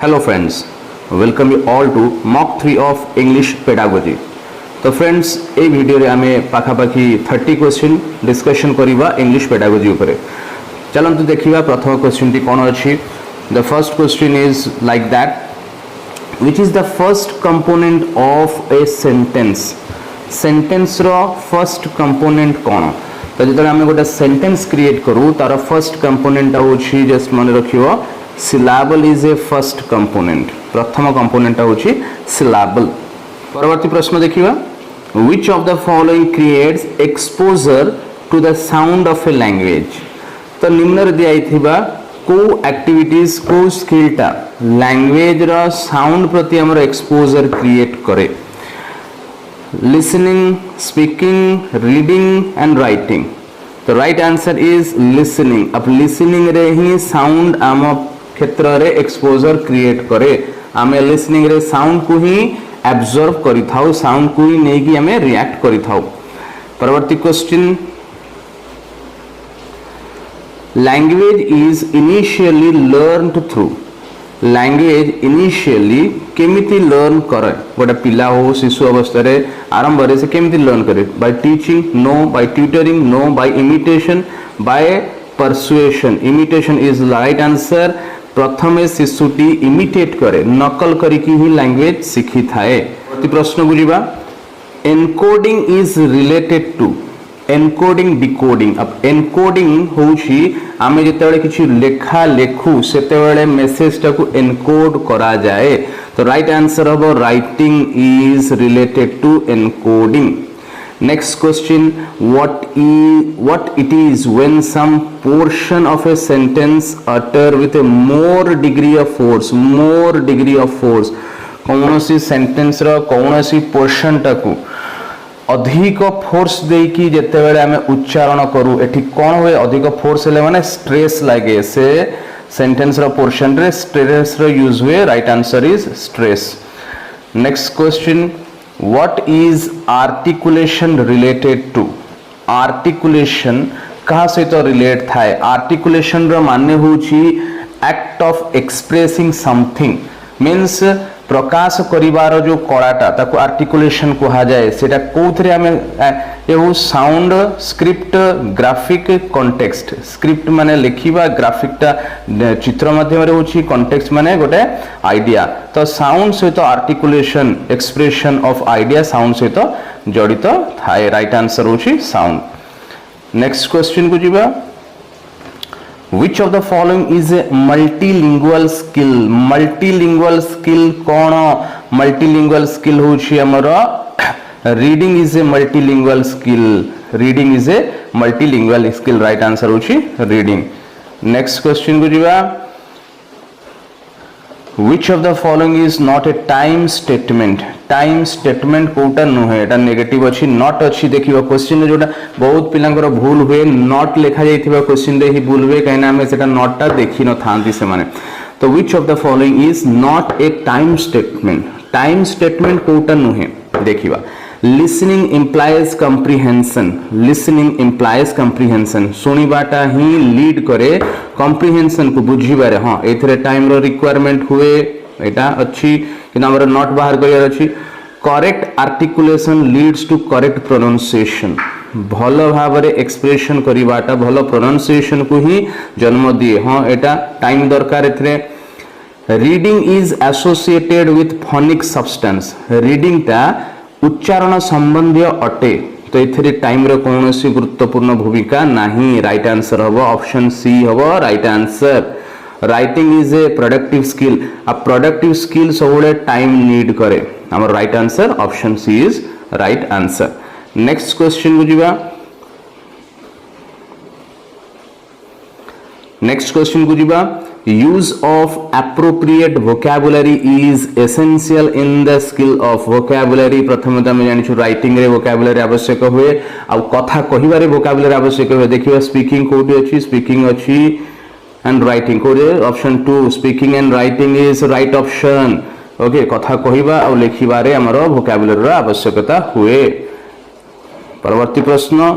Hello friends, welcome you all to mock 3 of English pedagogy. तो friends ए video रे आमे पाखापाखी 30 क्वेश्चन डिस्कशन करिबा इंग्लिश पेडागोजी उपरे. चलंतु देखिबा प्रथम क्वेश्चन टी कोन अछि. The first question is like that, which is the first component of a sentence. Sentence रो फर्स्ट कंपोनेंट कोन. तो जतरा आमे गोटे सेंटेंस क्रिएट करू तार फर्स्ट कंपोनेंट होछि, जस्ट मन रखियो, syllable is a first component. प्रथम कंपोनेंट होछि syllable. परवर्ती प्रश्न देखिबा, which of the following creates exposure to the sound of a language. तो निम्न रे दिया थिबा को एक्टिविटीज को स्किलटा लैंग्वेज रो साउंड प्रति हमर एक्सपोजर क्रिएट करे. Listening, speaking, reading and writing. तो राइट आंसर इज लिसनिंग. अब लिसनिंग रे ही साउंड आम क्षेत्र रे एक्सपोजर क्रिएट करे. आमे लिसनिंग रे साउंड को ही एब्जॉर्ब करि थाउ, साउंड को ही नै कि आमे रिएक्ट करि थाउ. परवर्ती question, language is initially learned through. Language initially केमिति लर्न करे. गोटे पिला हो शिशु अवस्था रे आरंभ रे से केमिति लर्न करे. By teaching no, by tutoring no, by imitation, by persuasion. Imitation is right answer. प्रथमे शिशुटी इमिटेट करे, नकल करिकी ही लैंग्वेज सीखी थाए. प्रश्न बुझिबा, encoding is related to. Encoding, decoding. अब एनकोडिंग होउछि आमे जेतेबेले किछि लेखा लेखु सेतेबेले मेसेज टाकू एनकोड करा जाए. तो राइट आंसर हबो writing is related to encoding. Next question, what it is when some portion of a sentence utter with a more degree of force. More degree of force. कौनसी sentence रो कौनसी portion टाकू अधिक force देकी जेतेबेले आमे उच्चारण करू, एठी कोन होय अधिक फोर्स ले माने स्ट्रेस लागे. से सेंटेंस रो पोर्शन रे स्ट्रेस रो यूज हुए. Right answer is stress. Next question, what is articulation related to. articulation कहा सहित रिलेट थाए. articulation रो माने होची act of expressing something, means प्रकाश करिवार जो कलाटा ताको आर्टिकुलेशन कहा जाए. सेटा कोथरे हमें एहु sound, script, graphic, context. Script माने लिखिबा, ग्राफिकटा चित्र माध्यम रे होची, कॉन्टेक्स्ट माने गोटे आइडिया. तो साउंड सहित articulation, expression of idea sound सहित जड़ित थाए. राइट आंसर होची साउंड. नेक्स्ट क्वेश्चन को जीवा, Which of the following is a multilingual skill. Multilingual skill कौन. multilingual skill होची हमरा reading is a multilingual skill. reading is a multilingual skill. right answer होची reading. next question को जीवा, which of the following is not a time statement. Time statement कोटा नुहे, एटा negative अछि, नॉट अछि. देखिबा क्वेश्चन रे जोटा बहुत पिलांकर भूल हुए, नॉट लिखा जाइथिबा क्वेश्चन रे ही भूल हुए, काइना हमें सेटा नॉट ता देखि न थांती से माने. तो which of the following is not a time statement. Time statement कोटा नुहे. देखिबा, listening implies comprehension. listening implies comprehension. सुनिबाटा ही लीड करे comprehension को बुझिबारे. हां एथरे टाइम रो रिक्वायरमेंट हुए, एटा अच्छी कि हमर नॉट बाहर करियर अछि. Correct articulation leads to correct pronunciation. भलो भाबरे एक्सप्रेशन करिबाटा भलो प्रोनाउंसिएशन को ही जन्म दिए. हां एटा टाइम दरकार एथरे. Reading is associated with phonic substance. Reading ता उच्चारण संबंधी अटे. तो एथरे टाइम रो कोनोसी गुरुत्वपूर्ण भूमिका नाही. राइट आंसर हबो ऑप्शन सी हबो right answer. Writing is a productive skill. आ प्रोडक्टिव स्किल सबले टाइम नीड करे. हमर right answer option C is right answer. Next question को जीवा. नेक्स्ट क्वेश्चन को जीवा, use of appropriate vocabulary is essential in the skill of vocabulary. प्रथम तो हम जानिछु राइटिंग रे वोकैबुलरी आवश्यक हुए, आ कथा कहिबारे वोकैबुलरी आवश्यक हुए. देखिबा स्पीकिंग कोठी अछि, स्पीकिंग अछि and writing कोरे. Option 2 speaking and writing is right option. Okay, कथा कहिबा आ लिखिबारे हमरो वोकैबुलरी रा आवश्यकता हुए. परवर्ती प्रश्न,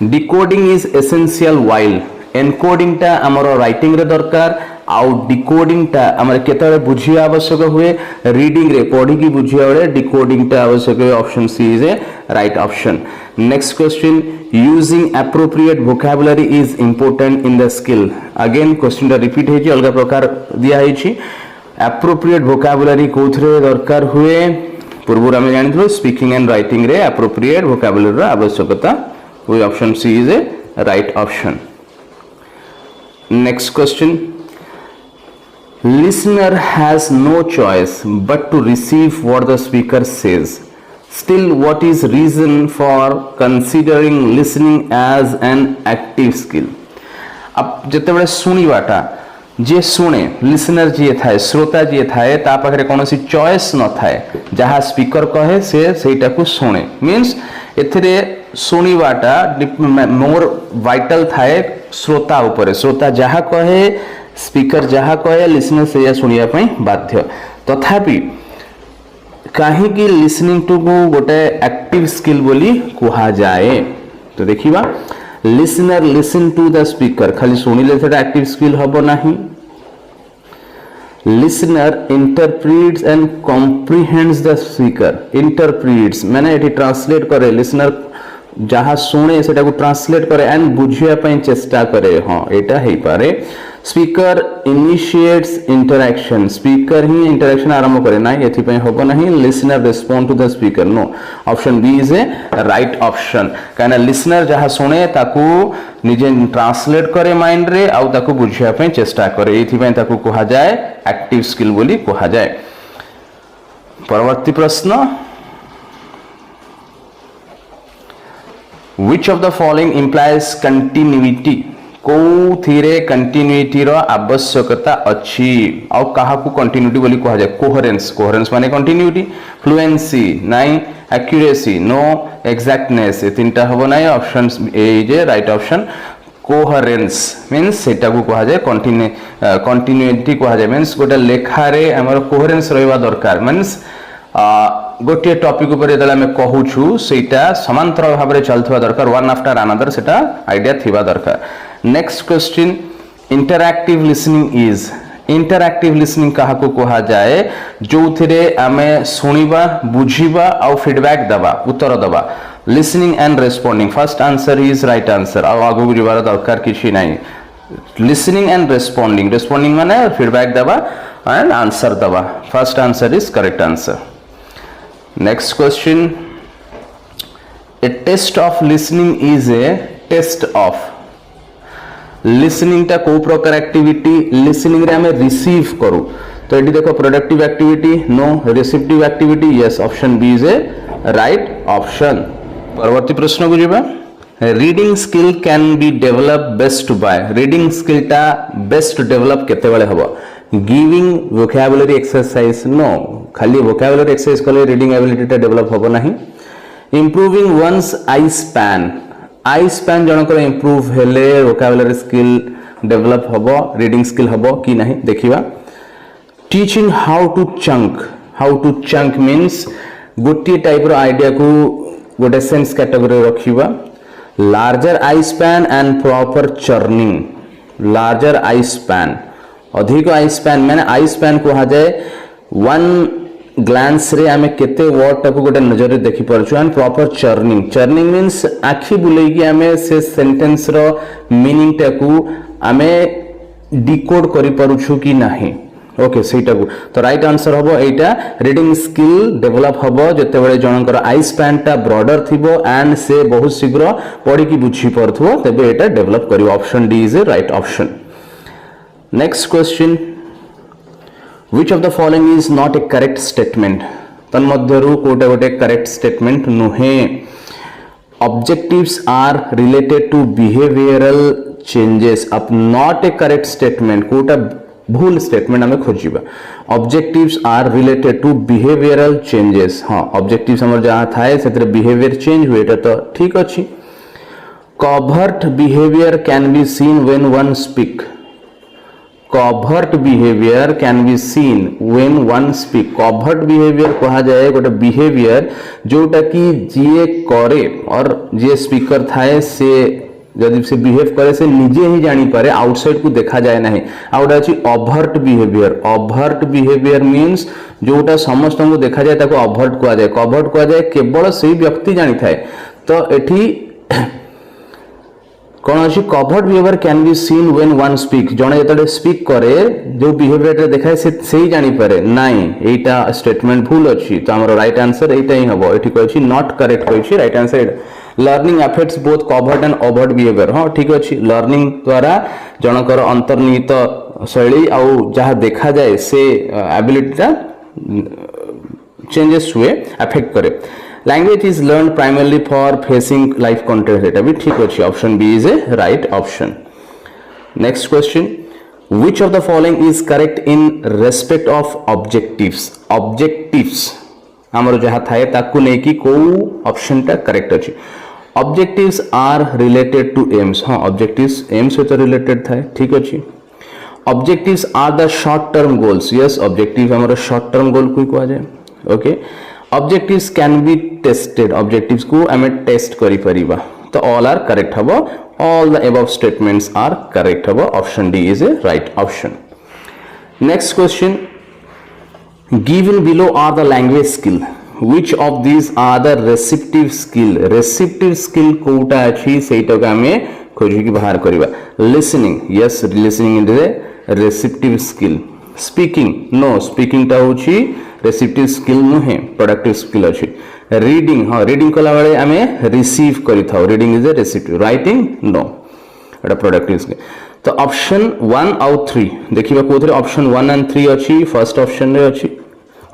decoding is essential while. Encoding टा हमरो राइटिंग रे दरकार, आउ डिकोडिंग टा हमर केतरे बुझिया आवश्यक हुए रीडिंग रे पढ़ी की बुझिया बेले डिकोडिंग टा आवश्यक हुए option C is a right option next question using appropriate vocabulary is important in the skill again question टा रिपीट हेची अलग प्रकार दिया हेची एप्रोप्रिएट वोकैबुलरी कोथरे दरकार हुए पूर्व आम जानी स्पीकिंग एंड राइटिंग रे एप्रोप्रिएट वोकैबुलरी आवश्यकता हुए option C is a right option next question listener has no choice but to receive what the speaker says still what is reason for considering listening as an active skill अब जते बड़े सुनिबाटा जे सुने listener जी थाए श्रोता जी थाए ता पाखरे कोनोसी चॉइस न थाए जहा स्पीकर कहे से सेटा को सुने मींस एथिरे सुनिबाटा मोर वाइटल थाए श्रोता ऊपर श्रोता जहा कहे स्पीकर जहा कहे लिसनर से सुनिया पई बाध्य तथापि कहीं की लिसनिंग टू को गोटे एक्टिव स्किल बोली कुहा जाए तो देखिबा listener listen to the speaker खाली सुनिले सेटा एक्टिव स्किल हबो नाही listener interprets and comprehends the speaker interprets माने एटी ट्रांसलेट करे लिसनर जहा सुने सेटा को ट्रांसलेट करे एंड बुझिया पई चेष्टा करे हां एटा हेई पारे स्पीकर इनिशिएट्स इंटरैक्शन स्पीकर ही इंटरैक्शन आरंभ करे ना एथि पई होबो नहीं listener respond to the speaker no option B is a right option काना लिसनर जहा सुने ताकू निजे ट्रांसलेट करे माइंड रे आउ ताकू बुझिया पई चेष्टा करे एथि पई ताकू कहा जाए एक्टिव स्किल बोली कहा जाए परवर्ती प्रश्न which of the following implies continuity को थीरे कंटिन्यूटी रो आवश्यकता अछि आ कहा को कंटिन्यूटी बोली कहा जाय कोहेरेंस कोहेरेंस माने कंटिन्यूटी फ्लुएंसी नाही एक्यूरेसी नो एग्जैक्टनेस ए तीनटा हबो नाही option A is a right option coherence means सेटा को कहा जाय कंटिन्यूटी कहा जाय मींस गोटे लेखा रे हमर कोहेरेंस रहबा दरकार मींस गोटे टॉपिक ऊपर जेतले हम कहूछु सेटा समांतर भाव रे चलथवा दरकार वन आफ्टर अनदर सेटा आईडिया थिबा दरकार next question interactive listening is interactive listening कहा को कहा जाए जो थिरे आमे सुनिबा बुझिबा आ फीडबैक दबा उत्तर दबा listening and responding first answer is right answer आ आगु बुझिबार दरकार किछि नाही लिसनिंग एंड रिस्पोंडिंग माने फीडबैक दबा एंड आंसर दबा first answer is correct answer next question a test of listening is a test of listening टा को प्रकार एक्टिविटी लिसनिंग रे हमें रिसीव करू तो एटी देखो productive activity no receptive activity yes option B is a right option परवर्ती प्रश्न को जिबा reading skill can be develop best by reading skill टा बेस्ट डेवलप केते बेले हबो गिविंग वोकैबुलरी एक्सरसाइज नो खाली वोकैबुलरी एक्सरसाइज कले रीडिंग एबिलिटी टा डेवलप हबो नाही इंप्रूविंग वन्स आई स्पैन जनकर इंप्रूव हेले वोकैबुलरी स्किल डेवलप हबो रीडिंग स्किल हबो कि नहीं देखिबा teaching how to chunk means गोटी टाइप रो आईडिया को गोटे सेंस कैटेगरी रखिबा larger eye span and proper churning larger eye span अधिक आई स्पैन माने आई स्पैन कहा जाए वन ग्लांस रे आमे केते वर्ड टाको गोटे नजर रे देखि परछु एंड प्रॉपर चर्निंग मींस आखि बुलेई कि आमे से सेंटेंस रो मीनिंग टाको आमे डिकोड करि परछु कि नाही ओके सेटा को तो राइट आंसर हबो एटा रीडिंग स्किल डेवलप हबो जते बेले जनकर आई स्पैन टा ब्रॉडर थिबो एंड से बहुत शीघ्र पढि कि बुझी परथबो तबे एटा डेवलप करियो option D is a right option next question which of the following is not a correct statement तन्मध्यरु कोटे गोटे करेक्ट स्टेटमेंट नुहे objectives are related to behavioural changes अब नॉट ए करेक्ट स्टेटमेंट कोटा भूल स्टेटमेंट हमें खोजिबा objectives are related to behavioural changes हां ऑब्जेक्टिव्स हमर जहां थाए सेतरे बिहेवियर चेंज हुएटा तो ठीक अछि covert behaviour can be seen when one speak covert behaviour can be seen when one speak covert behaviour कहा जाए गोटे बिहेवियर जोटा कि जीए करे और जे स्पीकर थाए से जदि से बिहेव करे से निजे ही जानी पारे आउटसाइड को देखा जाए ना आउट अच्छी अभर्ट बिहेवियर अभर्ट बिहेवियर मीन्स जोटा समस्त को देखा जाए ताको अभर्ट कह जाए कभर्ट कह जाए केवल से व्यक्ति जानी थाए तो एठी कौन अच्छी covert behaviour can be seen when one speak जने जतले स्पीक करे जो बिहेवियर देखाए से ही जानी पारे नाइ एटा स्टेटमेंट भूल अच्छी तो हमर राइट आंसर एटा ही हबो एठी कहछि नॉट करेक्ट कहछि right answer learning affects both covert and overt behaviour हाँ ठीक अच्छे लर्निंग द्वारा जनकर अंतर्निहित शैली आउ जहाँ देखा जाए से एबिलिटीटा चेंजेस हुए अफेक्ट करे language is learn primarily for facing life content एटा भी ठीक अच्छे option B is a right option next question which of the following is correct in respect of objectives हमर जहाँ थाए ताकू नहीं कि को ऑप्शन टा करेक्ट अच्छी objectives are related to aims हाँ ऑब्जेक्टिव्स एम्स सहित रिलेटेड थाए ठीक अच्छी objectives are the short term goals yes objective हमारा शॉर्ट टर्म गोल को कह जाए okay objectives can be tested objectives को आम टेस्ट करि परिबा तो ऑल आर करेक्ट हबो all the above statements are correct हबो option D is a right option next question given below are the language skill which of these are the receptive skill कोटा अछि सेटा का हमें खोजी की बाहर करिबा listening yes listening is a receptive skill speaking no speaking ता होछि receptive skill नुहे productive skill अछि reading हाँ reading कला बेले हमें receive करि थाओ reading is a receptive writing no Etah productive skill तो ऑप्शन 1 और 3 देखिबा कोथरे ऑप्शन 1 एंड 3 अछि फर्स्ट ऑप्शन रे अछि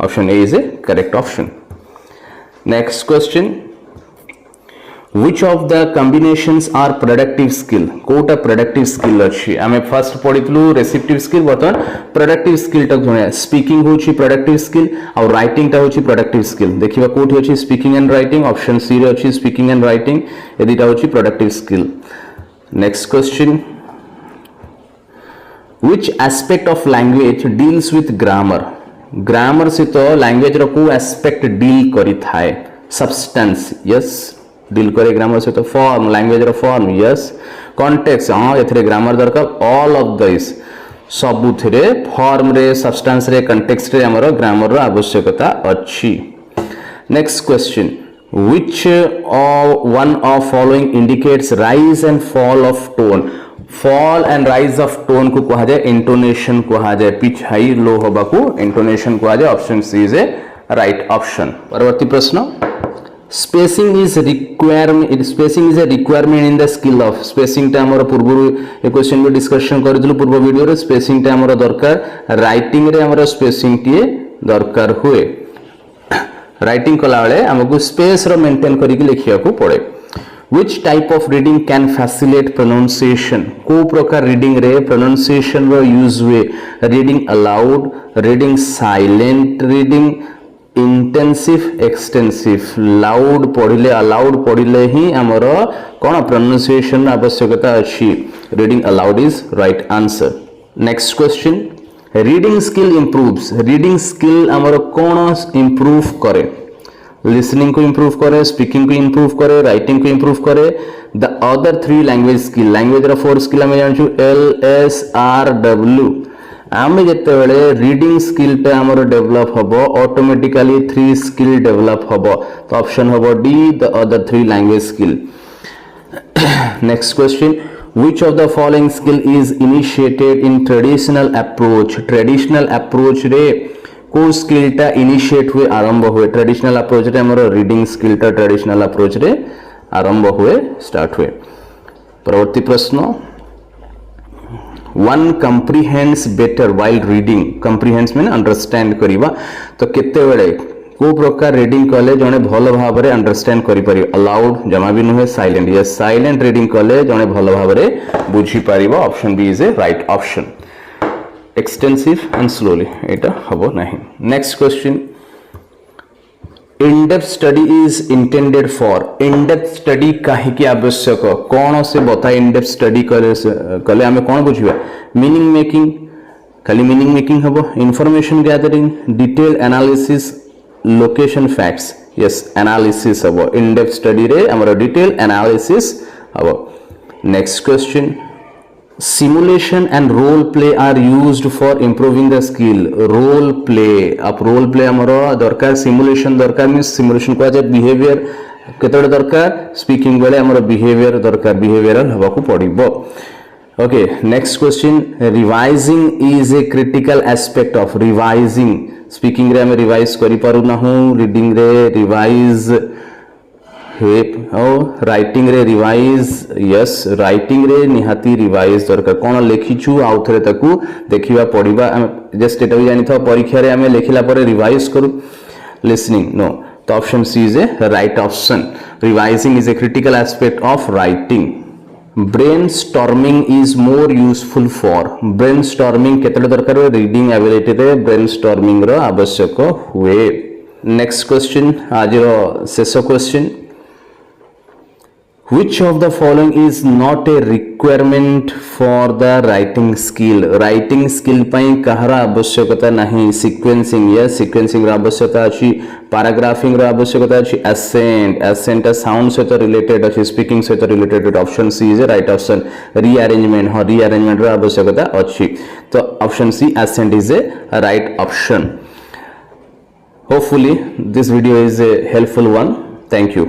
option A is a correct option next question which of the combinations are productive skill कोटा productive skill अछि हमें first पढितलु receptive skill बतन productive skill तक जोने स्पीकिंग होछि productive skill और राइटिंग ता होछि productive skill देखिबा कोठी अछि speaking and writing option C रे अछि स्पीकिंग एंड राइटिंग एदिटा होछि productive skill next question which aspect of language deals with grammar से तो language रो को aspect deal करी थाए substance yes deal करे grammar से तो form language रो form yes context हाँ एथरे grammar दरकार all of this सबु थरे form रे substance रे context रे हमरो grammar रो आवश्यकता अछि next question which one of following indicates rise and fall of tone fall and rise of tone को कहा जाए इंटोनेशन कहा जाए पिच हाई लो होबा को इंटोनेशन कहा जाए option C is a right option परवर्ती प्रश्न spacing is a requirement in the skill of spacing टा हमर पूर्व ए क्वेश्चन भी डिस्कशन करथिलु पूर्व वीडियो रे स्पेसिंग टा हमर दरकार राइटिंग रे हमर स्पेसिंग टी दरकार हुए राइटिंग कला बेले हमको स्पेस रो मेंटेन करी के लिखिया को पड़े which type of reading can facilitate pronunciation को प्रकार रीडिंग रे pronunciation रो यूज हुए reading aloud reading silent reading intensive extensive loud पढ़िले aloud पढ़िले ही हमर कोन pronunciation आवश्यकता अछि reading aloud is right answer next question reading skill improves reading skill हमर कोन improve करे लिसनिंग को इंप्रूव करे स्पीकिंग को इंप्रूव करे राइटिंग को इंप्रूव करे the other 3 language skill language रो 4 स्किल हम जानछु एल एस आर डब्ल्यू आमे जते बेले रीडिंग स्किल पे हमर डेवलप हबो ऑटोमेटिकली 3 स्किल डेवलप हबो तो ऑप्शन हबो D the other 3 language skill next question which of the following skill is initiated in traditional approach रे को स्किल टा इनिशिएट हुए आरंभ हुए ट्रेडिशनल अप्रोच रे हमर रीडिंग स्किल टा ट्रेडिशनल अप्रोच रे आरंभ हुए स्टार्ट हुए परवर्ती प्रश्न वन कंप्रिहेंड्स बेटर व्हाइल रीडिंग कंप्रिहेंड्स माने अंडरस्टैंड करिबा तो केते बेले को प्रकार रीडिंग कले जने भलो भाव रे अंडरस्टैंड करि पारि अलाउड जमा भी नहे साइलेंट यस साइलेंट रीडिंग कले जने भलो भाव रे बुझी पारिबो option B is a right option extensive and slowly eta habo nahi next question in depth study is intended for in depth study kahi ki आवश्यक कोन से बता in depth study कले हमें कोन बुझिबा मीनिंग मेकिंग खाली मीनिंग मेकिंग हबो information gathering detail analysis location facts yes analysis हबो in depth study रे हमर डिटेल एनालिसिस हबो Next question. Simulation and role play are used for improving the skill. Role play, आप role play हमारा दरकार, simulation दरकार means simulation को आज behavior केतोड़े दरकार, speaking बेले हमारा behavior दरकार, behavioral हवा को पढ़िबो. Okay, next question. Revising is a critical aspect of revising. Speaking रे हमें revise करी पारु ना हूँ, reading रे revise राइटिंग रे रिवाइज यस राइटिंग रे निहाती रिवाइज दरकार कोन लेखिछु आउ थरे ताकू देखिबा पढिबा जस्ट एटा भी जानि था परीक्षा रे हमें लेखिला परे रिवाइज करू लिसनिंग नो तो option C is a right option revising is a critical aspect of writing brainstorming is more useful for brainstorming केतले दरकार रीडिंग एबिलिटी रे ब्रेनस्टॉर्मिंग रो आवश्यक हुए नेक्स्ट क्वेश्चन आज रो शेष question Which of the following is not a requirement for the writing skill? Writing skill ପାଇଁ କାହାର ଆବଶ୍ୟକତା ନାହିଁ sequencing yes sequencing ର ଆବଶ୍ୟକତା ଅଛି paragraphing ର ଆବଶ୍ୟକତା ଅଛି accent sound ସହିତ related ଅଛି speaking ସହିତ related option C is a right option rearrangement ହଁ rearrangement ର ଆବଶ୍ୟକତା ଅଛି ତ option C accent is a right option. Hopefully this video is a helpful one. Thank you.